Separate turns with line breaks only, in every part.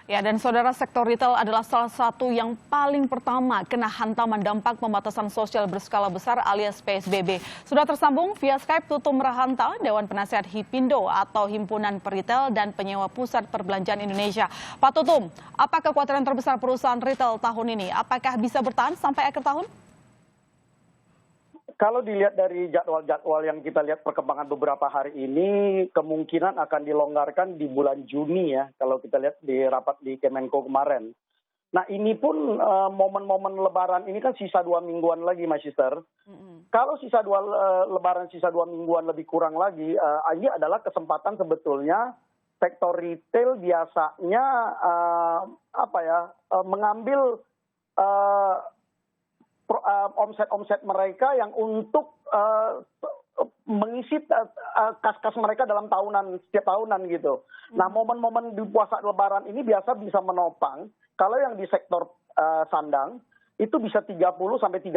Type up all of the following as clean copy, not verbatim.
Ya, dan saudara, sektor retail adalah salah satu yang paling pertama kena hantaman dampak pembatasan sosial berskala besar alias PSBB. Sudah tersambung via Skype Tutum Rahanta, Dewan Penasihat HIPINDO atau Himpunan Peritel dan Penyewa Pusat Perbelanjaan Indonesia. Pak Tutum, apa kekhawatiran terbesar perusahaan retail tahun ini? Apakah bisa bertahan sampai akhir tahun?
Kalau dilihat dari jadwal-jadwal yang kita lihat perkembangan beberapa hari ini, kemungkinan akan dilonggarkan di bulan Juni ya, kalau kita lihat di rapat di Kemenko kemarin. Nah ini pun momen-momen Lebaran ini kan sisa 2 mingguan lagi, Mas Sister. Kalau sisa Lebaran sisa 2 mingguan lebih kurang lagi, ini adalah kesempatan sebetulnya sektor retail biasanya mengambil omset mereka yang untuk mengisi kas-kas mereka dalam setiap tahunan gitu. Nah momen-momen di puasa Lebaran ini biasa bisa menopang kalau yang di sektor sandang itu bisa 30-35%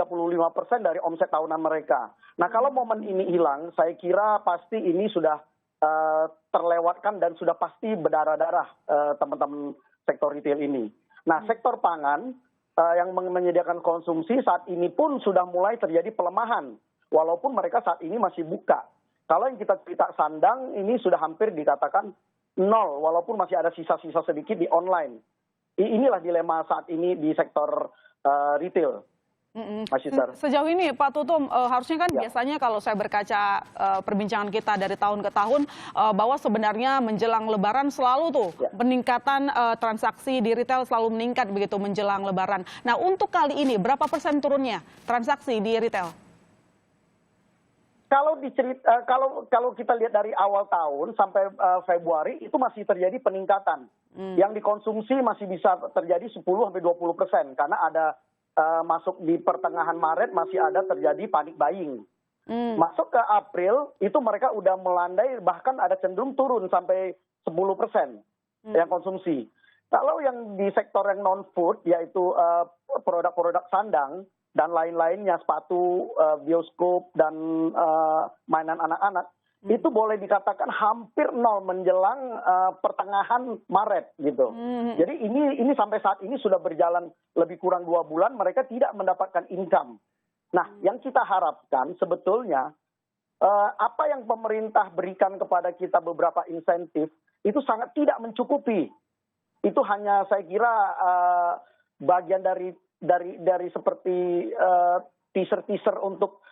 dari omset tahunan mereka. Nah kalau momen ini hilang, saya kira pasti ini sudah terlewatkan dan sudah pasti berdarah-darah teman-teman sektor retail ini. Nah sektor pangan yang menyediakan konsumsi saat ini pun sudah mulai terjadi pelemahan, walaupun mereka saat ini masih buka. Kalau yang kita cerita sandang ini sudah hampir dikatakan nol, walaupun masih ada sisa-sisa sedikit di online. Inilah dilema saat ini di sektor retail.
Sejauh ini Pak Tutum, harusnya kan biasanya kalau saya berkaca perbincangan kita dari tahun ke tahun, bahwa sebenarnya menjelang Lebaran selalu tuh peningkatan transaksi di retail selalu meningkat begitu menjelang Lebaran. Nah untuk kali ini berapa persen turunnya transaksi di retail?
Kalau kita lihat dari awal tahun sampai Februari itu masih terjadi peningkatan. Yang dikonsumsi masih bisa terjadi 10-20% karena ada masuk di pertengahan Maret masih ada terjadi panic buying. Masuk ke April itu mereka udah melandai, bahkan ada cenderung turun sampai 10% yang konsumsi. Kalau yang di sektor yang non food yaitu produk-produk sandang dan lain-lainnya, sepatu, bioskop dan mainan anak-anak, itu boleh dikatakan hampir nol menjelang pertengahan Maret gitu. Jadi ini sampai saat ini sudah berjalan lebih kurang 2 bulan mereka tidak mendapatkan income. Nah, yang kita harapkan sebetulnya apa yang pemerintah berikan kepada kita beberapa insentif itu sangat tidak mencukupi. Itu hanya saya kira bagian dari seperti teaser untuk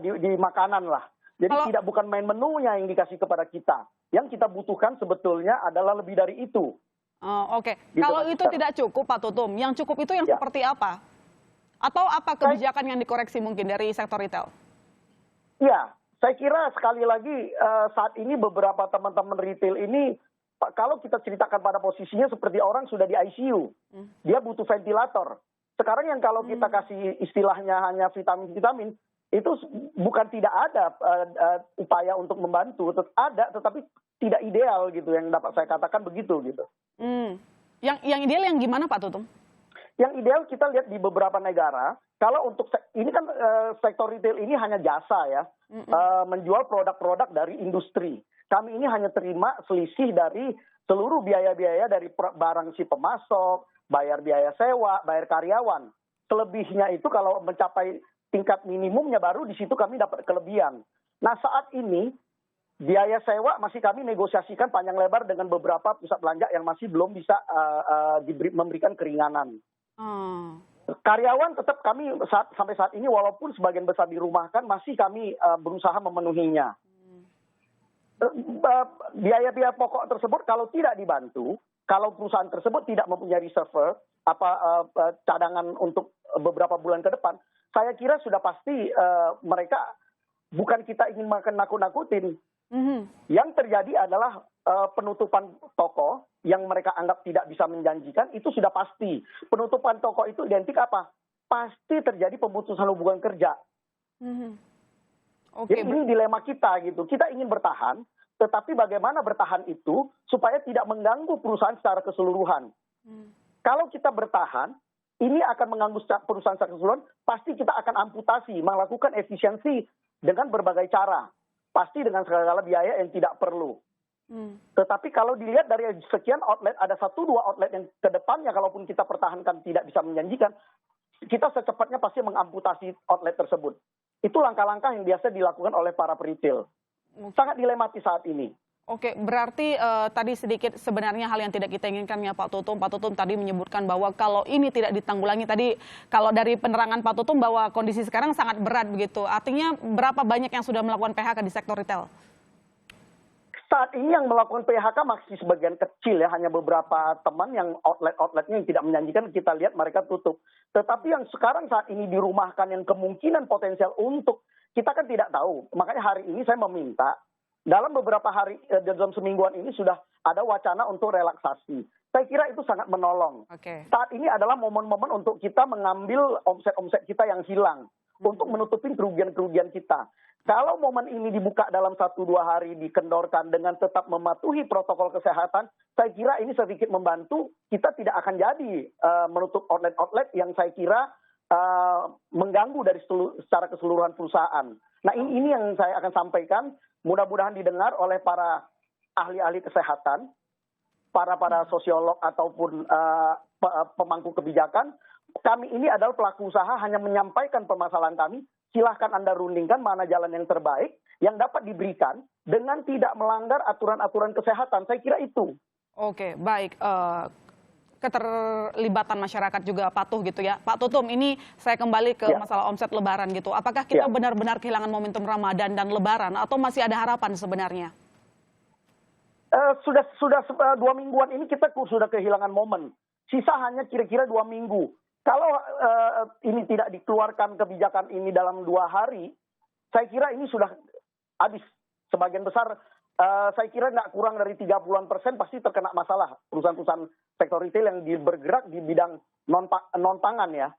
di makanan lah. Jadi bukan main menunya yang dikasih kepada kita. Yang kita butuhkan sebetulnya adalah lebih dari itu.
Oke. Kalau itu tidak cukup Pak Tutum, yang cukup itu yang seperti apa? Atau apa kebijakan yang dikoreksi mungkin dari sektor retail?
Ya, saya kira sekali lagi saat ini beberapa teman-teman retail ini, kalau kita ceritakan pada posisinya seperti orang sudah di ICU. Dia butuh ventilator. Sekarang yang kalau kita kasih istilahnya hanya vitamin-vitamin, itu bukan tidak ada upaya untuk membantu, ada tetapi tidak ideal gitu, yang dapat saya katakan begitu gitu.
Yang ideal yang gimana Pak Tutum?
Yang ideal kita lihat di beberapa negara, kalau untuk ini kan sektor retail ini hanya jasa ya, menjual produk-produk dari industri. Kami ini hanya terima selisih dari seluruh biaya-biaya dari barang si pemasok, bayar biaya sewa, bayar karyawan. Selebihnya itu kalau mencapai tingkat minimumnya baru di situ kami dapat kelebihan. Nah saat ini biaya sewa masih kami negosiasikan panjang lebar dengan beberapa pusat belanja yang masih belum bisa memberikan keringanan. Karyawan tetap kami sampai saat ini walaupun sebagian besar dirumahkan masih kami berusaha memenuhinya. Biaya-biaya pokok tersebut kalau tidak dibantu, kalau perusahaan tersebut tidak mempunyai reserve cadangan untuk beberapa bulan ke depan, saya kira sudah pasti mereka, bukan kita ingin nakut-nakutin. Yang terjadi adalah penutupan toko yang mereka anggap tidak bisa menjanjikan, itu sudah pasti. Penutupan toko itu identik apa? Pasti terjadi pemutusan hubungan kerja. Jadi ini dilema kita gitu. Kita ingin bertahan, tetapi bagaimana bertahan itu supaya tidak mengganggu perusahaan secara keseluruhan. Kalau kita bertahan, ini akan mengganggu perusahaan secara keseluruhan, pasti kita akan amputasi, melakukan efisiensi dengan berbagai cara. Pasti dengan segala biaya yang tidak perlu. Tetapi kalau dilihat dari sekian outlet, ada 1-2 outlet yang ke depannya, kalaupun kita pertahankan tidak bisa menjanjikan, kita secepatnya pasti mengamputasi outlet tersebut. Itu langkah-langkah yang biasa dilakukan oleh para peritel. Sangat dilematis saat ini.
Oke, berarti tadi sedikit sebenarnya hal yang tidak kita inginkan ya Pak Tutum. Pak Tutum tadi menyebutkan bahwa kalau ini tidak ditanggulangi, tadi kalau dari penerangan Pak Tutum bahwa kondisi sekarang sangat berat begitu. Artinya berapa banyak yang sudah melakukan PHK di sektor retail?
Saat ini yang melakukan PHK masih sebagian kecil ya, hanya beberapa teman yang outlet-outletnya yang tidak menjanjikan, kita lihat mereka tutup. Tetapi yang sekarang saat ini dirumahkan yang kemungkinan potensial untuk, kita kan tidak tahu. Makanya hari ini saya meminta, dalam beberapa hari, dalam semingguan ini sudah ada wacana untuk relaksasi. Saya kira itu sangat menolong. Saat ini adalah momen-momen untuk kita mengambil omset-omset kita yang hilang, untuk menutupin kerugian-kerugian kita. Kalau momen ini dibuka dalam 1-2 hari dikendorkan dengan tetap mematuhi protokol kesehatan, saya kira ini sedikit membantu. Kita tidak akan jadi menutup outlet-outlet yang saya kira mengganggu dari secara keseluruhan perusahaan. Nah ini yang saya akan sampaikan, mudah-mudahan didengar oleh para ahli-ahli kesehatan, para sosiolog ataupun pemangku kebijakan. Kami ini adalah pelaku usaha, hanya menyampaikan permasalahan kami. Silahkan Anda rundingkan mana jalan yang terbaik yang dapat diberikan dengan tidak melanggar aturan-aturan kesehatan. Saya kira itu.
Oke, baik. Keterlibatan masyarakat juga patuh gitu ya. Pak Tutum, ini saya kembali ke masalah omset Lebaran gitu. Apakah kita benar-benar kehilangan momentum Ramadan dan Lebaran atau masih ada harapan sebenarnya?
Sudah 2 mingguan ini kita sudah kehilangan momen. Sisa hanya kira-kira 2 minggu. Kalau ini tidak dikeluarkan kebijakan ini dalam 2 hari, saya kira ini sudah habis. Sebagian besar, saya kira nggak kurang dari 30% pasti terkena masalah. Perusahaan-perusahaan sektor retail yang bergerak di bidang non-pangan ya.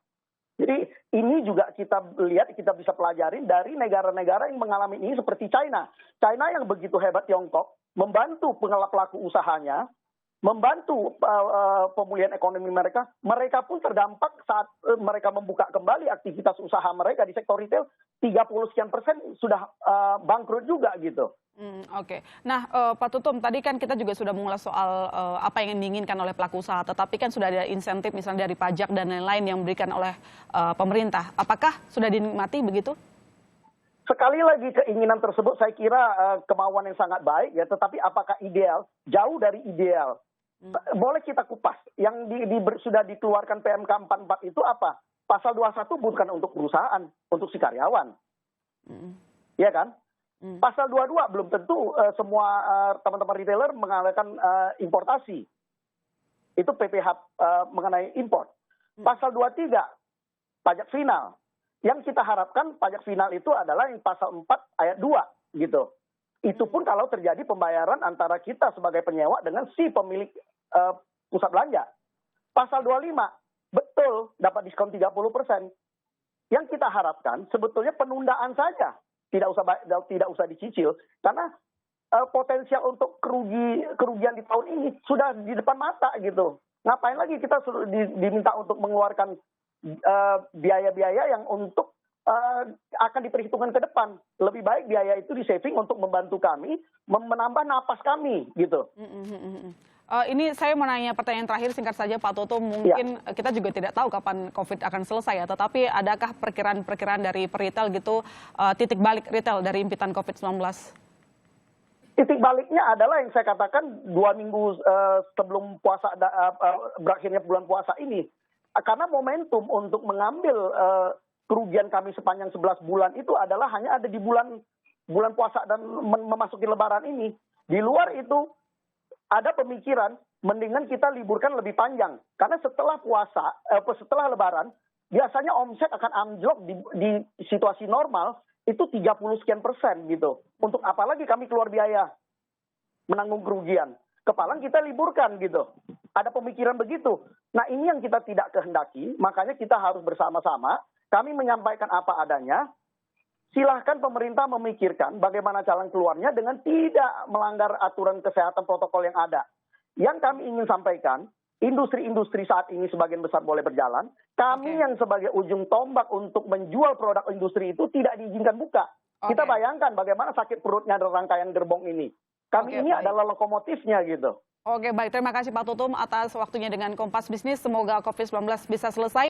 Jadi ini juga kita lihat, kita bisa pelajarin dari negara-negara yang mengalami ini seperti China. China yang begitu hebat Tiongkok, membantu pelaku usahanya, membantu pemulihan ekonomi mereka. Mereka pun terdampak saat mereka membuka kembali aktivitas usaha mereka di sektor retail, 30% sudah bangkrut juga gitu.
Oke. Nah, Pak Tutum, tadi kan kita juga sudah mengulas soal apa yang diinginkan oleh pelaku usaha, tetapi kan sudah ada insentif misalnya dari pajak dan lain-lain yang diberikan oleh pemerintah. Apakah sudah dinikmati begitu?
Sekali lagi keinginan tersebut saya kira kemauan yang sangat baik ya, tetapi apakah ideal? Jauh dari ideal. Boleh kita kupas. Yang sudah dikeluarkan PMK 44 itu apa? Pasal 21 bukan untuk perusahaan, untuk si karyawan. Iya kan? Pasal 22 belum tentu semua teman-teman retailer mengalahkan importasi. Itu PPh mengenai import. Pasal 23 pajak final. Yang kita harapkan pajak final itu adalah yang pasal 4 ayat 2 gitu. Itu pun kalau terjadi pembayaran antara kita sebagai penyewa dengan si pemilik pusat belanja. Pasal 25, betul dapat diskon 30%. Yang kita harapkan sebetulnya penundaan saja. Tidak usah dicicil. Karena potensial untuk kerugian di tahun ini sudah di depan mata gitu. Ngapain lagi kita diminta untuk mengeluarkan biaya-biaya yang untuk akan diperhitungkan ke depan. Lebih baik biaya itu di-saving untuk membantu kami, menambah napas kami, gitu.
Ini saya mau nanya pertanyaan terakhir singkat saja Pak Tutum. Mungkin kita juga tidak tahu kapan COVID akan selesai ya, tetapi adakah perkiraan-perkiraan dari peritel gitu, titik balik retail dari impitan COVID-19?
Titik baliknya adalah yang saya katakan 2 minggu sebelum puasa, berakhirnya bulan puasa ini. Karena momentum untuk mengambil kerugian kami sepanjang 11 bulan itu adalah hanya ada di bulan puasa dan memasuki lebaran ini. Di luar itu ada pemikiran mendingan kita liburkan lebih panjang. Karena setelah puasa, setelah lebaran, biasanya omset akan anjlok di situasi normal itu 30 sekian persen gitu. Untuk apalagi kami keluar biaya menanggung kerugian. Kepalang kita liburkan gitu. Ada pemikiran begitu. Nah ini yang kita tidak kehendaki, makanya kita harus bersama-sama. Kami menyampaikan apa adanya. Silahkan pemerintah memikirkan bagaimana jalan keluarnya dengan tidak melanggar aturan kesehatan protokol yang ada. Yang kami ingin sampaikan, industri-industri saat ini sebagian besar boleh berjalan. Kami yang sebagai ujung tombak untuk menjual produk industri itu tidak diizinkan buka. Kita bayangkan bagaimana sakit perutnya dari rangkaian gerbong ini. Kami
Oke,
ini
baik.
adalah lokomotifnya gitu.
Oke, baik. Terima kasih Pak Tutum atas waktunya dengan Kompas Bisnis. Semoga COVID-19 bisa selesai.